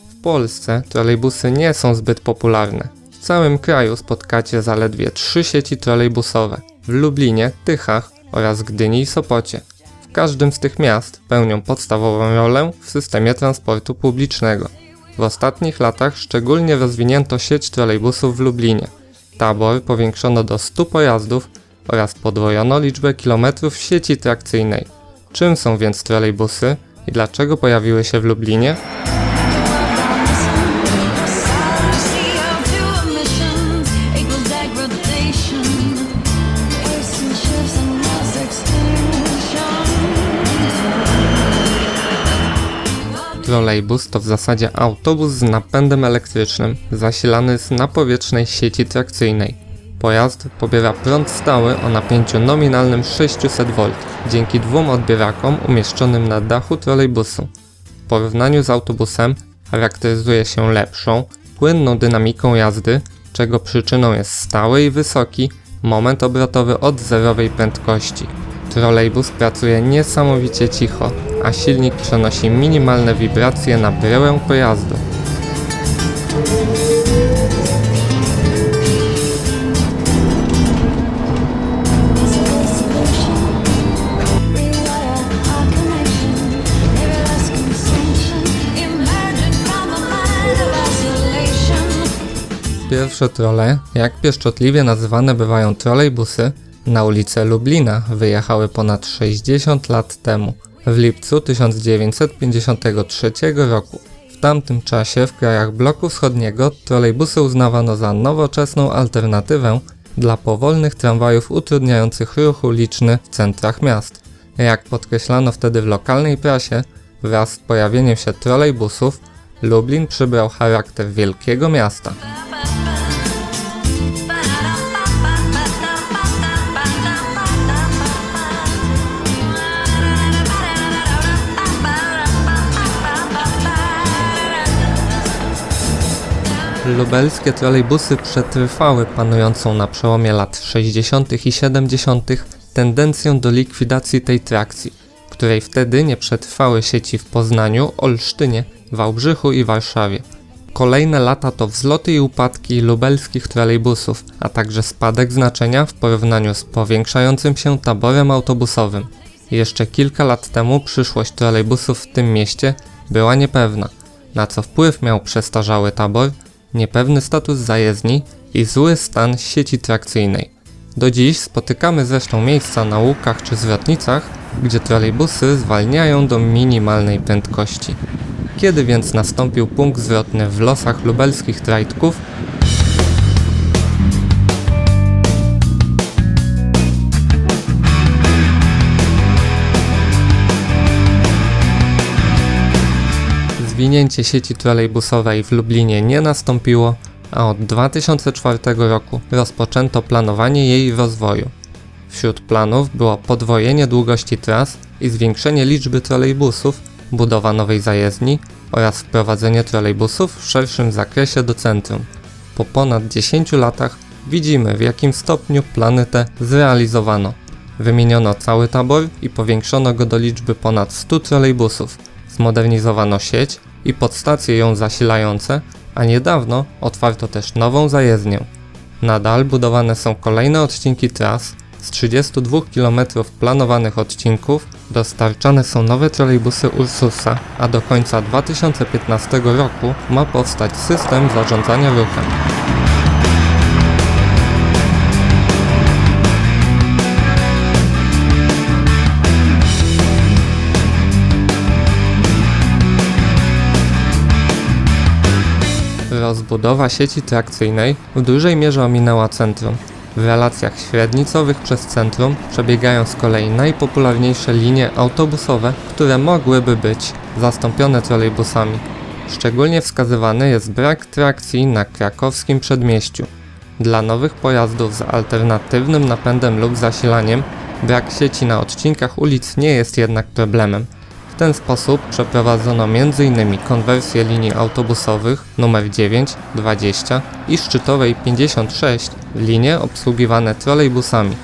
W Polsce trolejbusy nie są zbyt popularne. W całym kraju spotkacie zaledwie 3 sieci trolejbusowe. W Lublinie, Tychach oraz Gdyni i Sopocie. W każdym z tych miast pełnią podstawową rolę w systemie transportu publicznego. W ostatnich latach szczególnie rozwinięto sieć trolejbusów w Lublinie. Tabor powiększono do 100 pojazdów oraz podwojono liczbę kilometrów sieci trakcyjnej. Czym są więc trolejbusy i dlaczego pojawiły się w Lublinie? Trolejbus to w zasadzie autobus z napędem elektrycznym, zasilany z napowietrznej sieci trakcyjnej. Pojazd pobiera prąd stały o napięciu nominalnym 600 V dzięki 2 odbierakom umieszczonym na dachu trolejbusu. W porównaniu z autobusem charakteryzuje się lepszą, płynną dynamiką jazdy, czego przyczyną jest stały i wysoki moment obrotowy od zerowej prędkości. Trolejbus pracuje niesamowicie cicho, a silnik przenosi minimalne wibracje na bryłę pojazdu. Pierwsze trole, jak pieszczotliwie nazywane bywają trolejbusy, na ulicę Lublina wyjechały ponad 60 lat temu, w lipcu 1953 roku. W tamtym czasie w krajach bloku wschodniego trolejbusy uznawano za nowoczesną alternatywę dla powolnych tramwajów utrudniających ruch uliczny w centrach miast. Jak podkreślano wtedy w lokalnej prasie, wraz z pojawieniem się trolejbusów, Lublin przybrał charakter wielkiego miasta. Lubelskie trolejbusy przetrwały panującą na przełomie lat 60. i 70. tendencję do likwidacji tej trakcji, której wtedy nie przetrwały sieci w Poznaniu, Olsztynie, Wałbrzychu i Warszawie. Kolejne lata to wzloty i upadki lubelskich trolejbusów, a także spadek znaczenia w porównaniu z powiększającym się taborem autobusowym. Jeszcze kilka lat temu przyszłość trolejbusów w tym mieście była niepewna, na co wpływ miał przestarzały tabor, niepewny status zajezdni i zły stan sieci trakcyjnej. Do dziś spotykamy zresztą miejsca na łukach czy zwrotnicach, gdzie trolejbusy zwalniają do minimalnej prędkości. Kiedy więc nastąpił punkt zwrotny w losach lubelskich trajdków? Zwinięcie sieci trolejbusowej w Lublinie nie nastąpiło, a od 2004 roku rozpoczęto planowanie jej rozwoju. Wśród planów było podwojenie długości tras i zwiększenie liczby trolejbusów, budowa nowej zajezdni oraz wprowadzenie trolejbusów w szerszym zakresie do centrum. Po ponad 10 latach widzimy, w jakim stopniu plany te zrealizowano. Wymieniono cały tabor i powiększono go do liczby ponad 100 trolejbusów. Zmodernizowano sieć i podstacje ją zasilające, a niedawno otwarto też nową zajezdnię. Nadal budowane są kolejne odcinki tras. Z 32 km planowanych odcinków dostarczane są nowe trolejbusy Ursusa, a do końca 2015 roku ma powstać system zarządzania ruchem. Rozbudowa sieci trakcyjnej w dużej mierze ominęła centrum. W relacjach średnicowych przez centrum przebiegają z kolei najpopularniejsze linie autobusowe, które mogłyby być zastąpione trolejbusami. Szczególnie wskazywany jest brak trakcji na krakowskim przedmieściu. Dla nowych pojazdów z alternatywnym napędem lub zasilaniem brak sieci na odcinkach ulic nie jest jednak problemem. W ten sposób przeprowadzono m.in. konwersję linii autobusowych nr 9, 20 i szczytowej 56 w linie obsługiwane trolejbusami.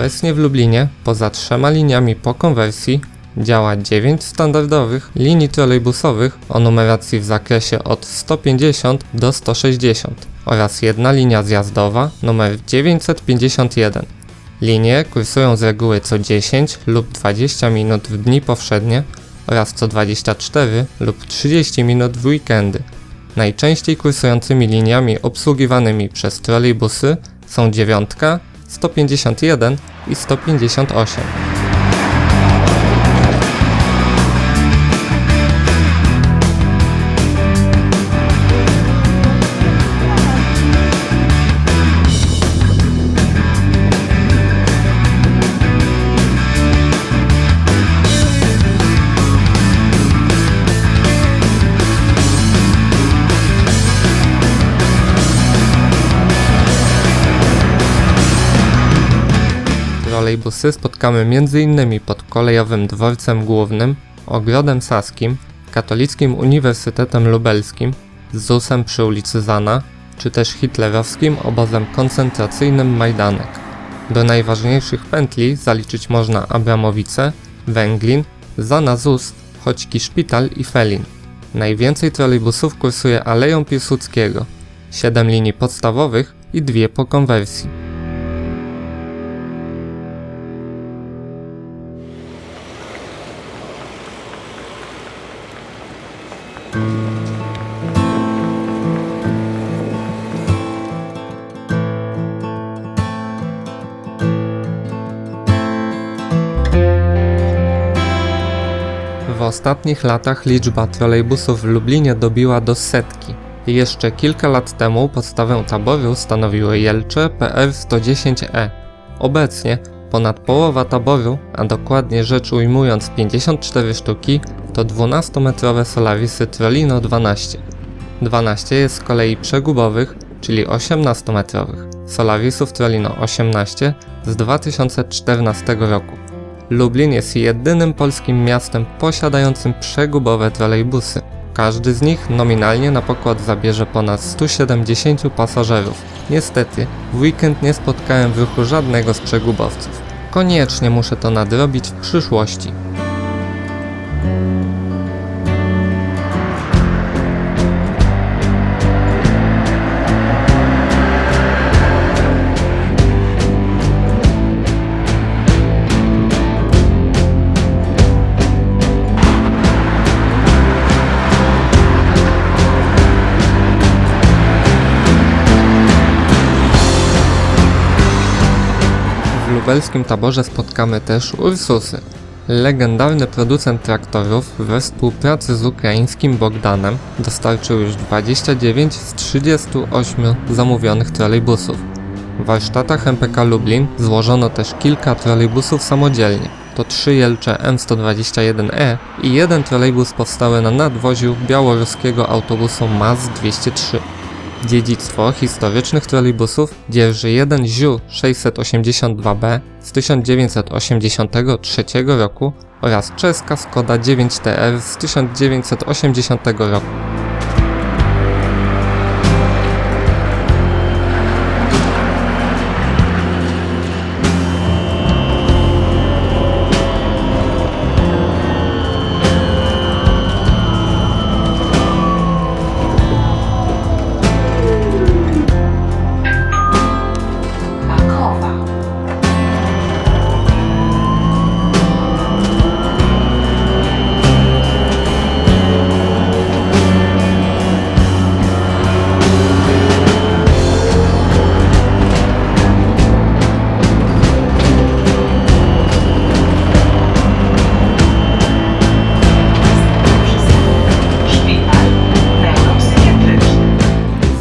Obecnie w Lublinie, poza 3 liniami po konwersji, działa 9 standardowych linii trolejbusowych o numeracji w zakresie od 150 do 160 oraz jedna linia zjazdowa numer 951. Linie kursują z reguły co 10 lub 20 minut w dni powszednie oraz co 24 lub 30 minut w weekendy. Najczęściej kursującymi liniami obsługiwanymi przez trolejbusy są 9, 151 i 158. Trolejbusy spotkamy m.in. pod Kolejowym Dworcem Głównym, Ogrodem Saskim, Katolickim Uniwersytetem Lubelskim, ZUS-em przy ulicy Zana, czy też hitlerowskim obozem koncentracyjnym Majdanek. Do najważniejszych pętli zaliczyć można Abramowice, Węglin, Zana ZUS, Choćki Szpital i Felin. Najwięcej trolejbusów kursuje Aleją Piłsudskiego, 7 linii podstawowych i 2 po konwersji. W ostatnich latach liczba trolejbusów w Lublinie dobiła do 100. Jeszcze kilka lat temu podstawę taboru stanowiły Jelcze PR-110E. Obecnie ponad połowa taboru, a dokładnie rzecz ujmując 54 sztuki, to 12-metrowe Solarisy Trolino 12. 12 jest z kolei przegubowych, czyli 18-metrowych Solarisów Trolino 18 z 2014 roku. Lublin jest jedynym polskim miastem posiadającym przegubowe trolejbusy. Każdy z nich nominalnie na pokład zabierze ponad 170 pasażerów. Niestety, w weekend nie spotkałem w ruchu żadnego z przegubowców. Koniecznie muszę to nadrobić w przyszłości. W lubelskim taborze spotkamy też Ursusy. Legendarny producent traktorów we współpracy z ukraińskim Bogdanem dostarczył już 29 z 38 zamówionych trolejbusów. W warsztatach MPK Lublin złożono też kilka trolejbusów samodzielnie. To 3 Jelcze M121E i jeden trolejbus powstały na nadwoziu białoruskiego autobusu MAZ-203. Dziedzictwo historycznych trolejbusów dzierży jeden ZIU 682B z 1983 roku oraz czeska Skoda 9TR z 1980 roku.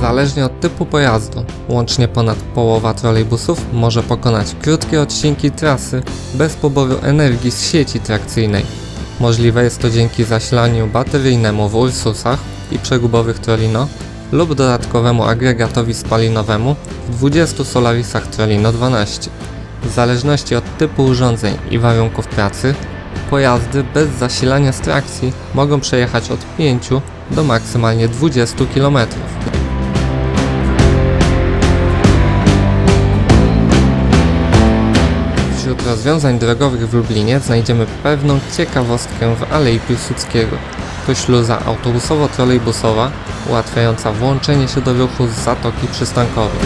Zależnie od typu pojazdu, łącznie ponad połowa trolejbusów może pokonać krótkie odcinki trasy bez poboru energii z sieci trakcyjnej. Możliwe jest to dzięki zasilaniu bateryjnemu w Ursusach i przegubowych Trolino lub dodatkowemu agregatowi spalinowemu w 20 Solarisach Trolino 12. W zależności od typu urządzeń i warunków pracy, pojazdy bez zasilania z trakcji mogą przejechać od 5 do maksymalnie 20 km. Wśród rozwiązań drogowych w Lublinie znajdziemy pewną ciekawostkę w Alei Piłsudskiego. To śluza autobusowo-trolejbusowa ułatwiająca włączenie się do ruchu z zatoki przystankowej.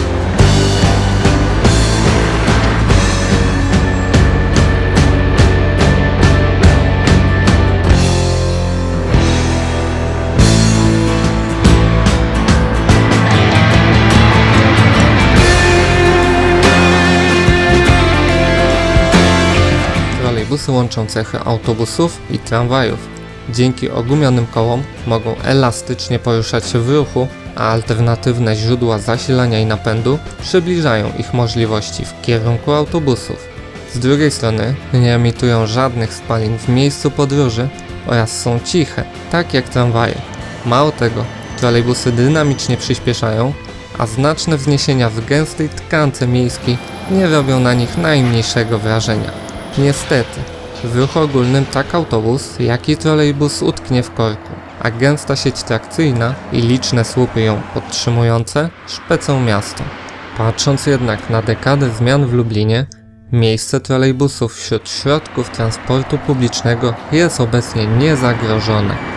Trolejbusy łączą cechy autobusów i tramwajów. Dzięki ogumionym kołom mogą elastycznie poruszać się w ruchu, a alternatywne źródła zasilania i napędu przybliżają ich możliwości w kierunku autobusów. Z drugiej strony nie emitują żadnych spalin w miejscu podróży oraz są ciche, tak jak tramwaje. Mało tego, trolejbusy dynamicznie przyspieszają, a znaczne wzniesienia w gęstej tkance miejskiej nie robią na nich najmniejszego wrażenia. Niestety, w ruchu ogólnym tak autobus, jak i trolejbus utknie w korku, a gęsta sieć trakcyjna i liczne słupy ją podtrzymujące szpecą miasto. Patrząc jednak na dekadę zmian w Lublinie, miejsce trolejbusów wśród środków transportu publicznego jest obecnie niezagrożone.